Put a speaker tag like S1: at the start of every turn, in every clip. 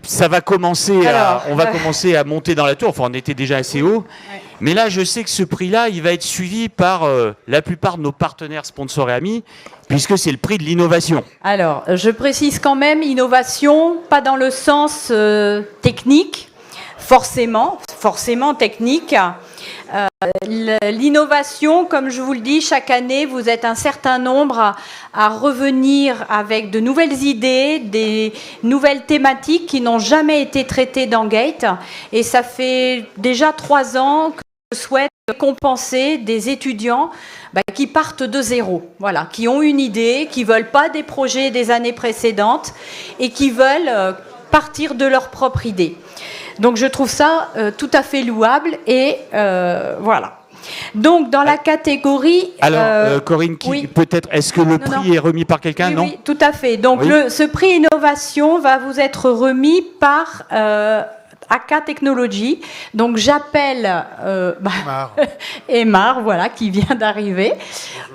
S1: ça va commencer on va commencer à monter dans la tour. Enfin, on était déjà assez haut. Ouais. Mais là, je sais que ce prix-là, il va être suivi par la plupart de nos partenaires, sponsors et amis, puisque c'est le prix de l'innovation.
S2: Alors, je précise quand même, innovation, pas dans le sens technique, forcément technique. L'innovation, comme je vous le dis, chaque année, vous êtes un certain nombre à revenir avec de nouvelles idées, des nouvelles thématiques qui n'ont jamais été traitées dans Gate. Et ça fait déjà 3 ans que je souhaite compenser des étudiants qui partent de zéro, voilà, qui ont une idée, qui ne veulent pas des projets des années précédentes et qui veulent partir de leur propre idée. Donc je trouve ça tout à fait louable et voilà. Donc dans la catégorie...
S1: Alors Corinne, oui. Peut-être, est-ce que le prix est remis par quelqu'un?
S2: Oui,
S1: non
S2: oui, tout à fait. Donc
S1: oui.
S2: ce prix innovation va vous être remis par AK Technology. Donc j'appelle Aymar, voilà, qui vient d'arriver.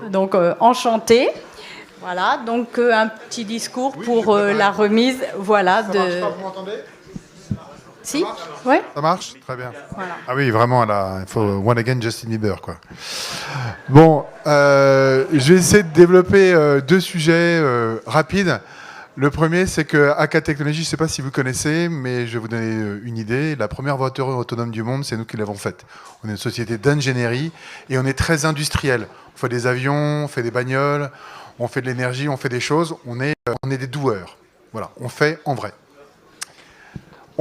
S2: Donc enchanté. Voilà, donc un petit discours pour la remise, voilà.
S3: Ça marche pas, vous m'entendez?
S2: Si, ouais.
S3: Ça marche? Très bien. Voilà. Ah oui, vraiment, il faut one again Justin Bieber, quoi. Bon, je vais essayer de développer 2 sujets rapides. Le premier, c'est que AK Technologies, je ne sais pas si vous connaissez, mais je vais vous donner une idée. La première voiture autonome du monde, c'est nous qui l'avons faite. On est une société d'ingénierie et on est très industriel. On fait des avions, on fait des bagnoles, on fait de l'énergie, on fait des choses. On est des doueurs. Voilà, on fait en vrai.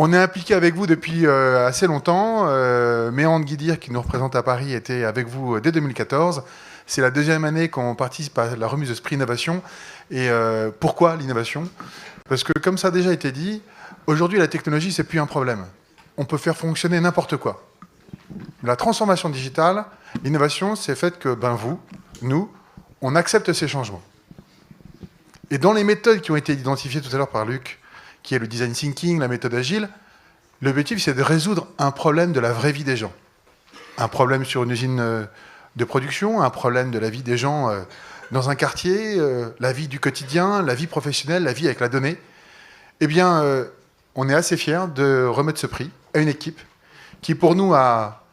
S3: On est impliqué avec vous depuis assez longtemps. Méandre Guidir, qui nous représente à Paris, était avec vous dès 2014. C'est la 2e année qu'on participe à la remise de ce prix Innovation. Et pourquoi l'innovation? Parce que, comme ça a déjà été dit, aujourd'hui, la technologie, c'est plus un problème. On peut faire fonctionner n'importe quoi. La transformation digitale, l'innovation, c'est fait que nous, on accepte ces changements. Et dans les méthodes qui ont été identifiées tout à l'heure par Luc, qui est le design thinking, la méthode agile, l'objectif, c'est de résoudre un problème de la vraie vie des gens. Un problème sur une usine de production, un problème de la vie des gens dans un quartier, la vie du quotidien, la vie professionnelle, la vie avec la donnée. Eh bien, on est assez fiers de remettre ce prix à une équipe qui, pour nous, a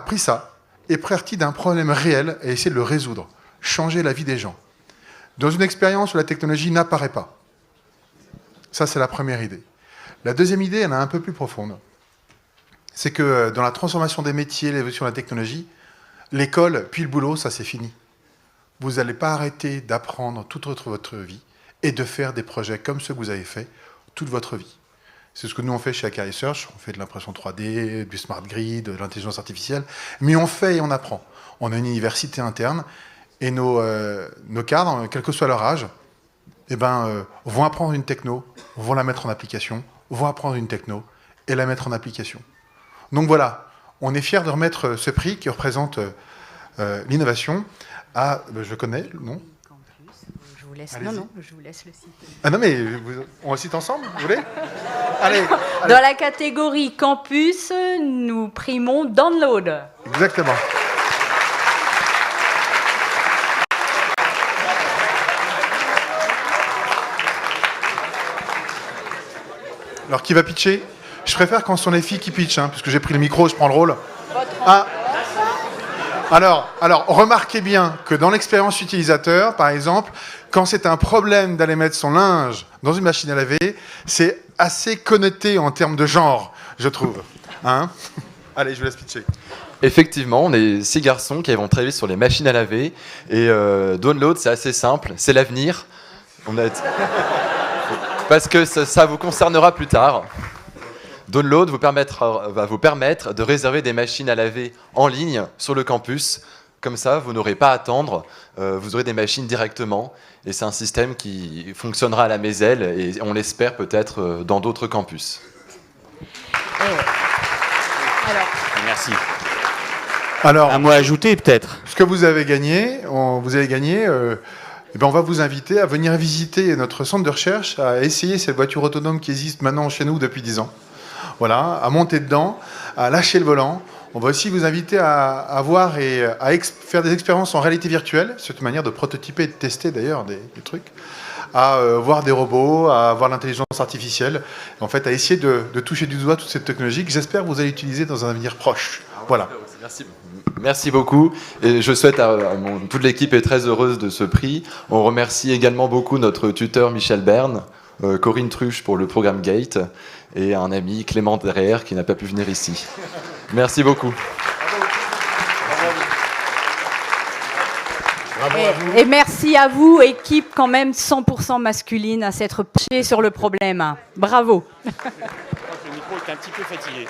S3: pris ça et parti d'un problème réel et essayer de le résoudre, changer la vie des gens. Dans une expérience où la technologie n'apparaît pas. Ça, c'est la première idée. La deuxième idée, elle est un peu plus profonde. C'est que dans la transformation des métiers, l'évolution de la technologie, l'école, puis le boulot, ça, c'est fini. Vous n'allez pas arrêter d'apprendre toute votre vie et de faire des projets comme ceux que vous avez fait toute votre vie. C'est ce que nous, on fait chez AK Research. On fait de l'impression 3D, du smart grid, de l'intelligence artificielle. Mais on fait et on apprend. On a une université interne et nos cadres, quel que soit leur âge, vont apprendre une techno, vont la mettre en application, vont apprendre une techno et la mettre en application. Donc voilà, on est fiers de remettre ce prix qui représente l'innovation à... je connais, non?
S2: Je vous laisse, je vous laisse le citer.
S3: Ah non, mais on le cite ensemble, vous voulez? Allez.
S2: Dans la catégorie campus, nous primons Download.
S3: Exactement. Alors, qui va pitcher? Je préfère quand ce sont les filles qui pitchent, puisque j'ai pris le micro, je prends le rôle. Ah. Alors, remarquez bien que dans l'expérience utilisateur, par exemple, quand c'est un problème d'aller mettre son linge dans une machine à laver, c'est assez connoté en termes de genre, je trouve. Allez, je vous laisse pitcher.
S4: Effectivement, on est 6 garçons qui vont travailler sur les machines à laver. Et Download, c'est assez simple, c'est l'avenir. Parce que ça vous concernera plus tard. Download va vous permettre de réserver des machines à laver en ligne sur le campus. Comme ça, vous n'aurez pas à attendre, vous aurez des machines directement. Et c'est un système qui fonctionnera à la Moselle et on l'espère peut-être dans d'autres campus.
S1: Merci.
S3: Alors,
S1: un mot à ajouter peut-être.
S3: Ce que vous avez gagné, on va vous inviter à venir visiter notre centre de recherche, à essayer cette voiture autonome qui existe maintenant chez nous depuis 10 ans. Voilà, à monter dedans, à lâcher le volant. On va aussi vous inviter à voir et à faire des expériences en réalité virtuelle. C'est une manière de prototyper et de tester d'ailleurs des trucs. à voir des robots, à voir l'intelligence artificielle, en fait, à essayer de toucher du doigt toute cette technologie que j'espère que vous allez utiliser dans un avenir proche. Voilà.
S4: Merci beaucoup. Et je souhaite toute l'équipe est très heureuse de ce prix. On remercie également beaucoup notre tuteur Michel Berne, Corinne Truche pour le programme Gate et un ami Clément Derrière qui n'a pas pu venir ici. Merci beaucoup.
S2: Et merci à vous, équipe quand même 100% masculine, à s'être penchée sur le problème. Bravo.
S1: Je crois que le micro est un petit peu fatigué.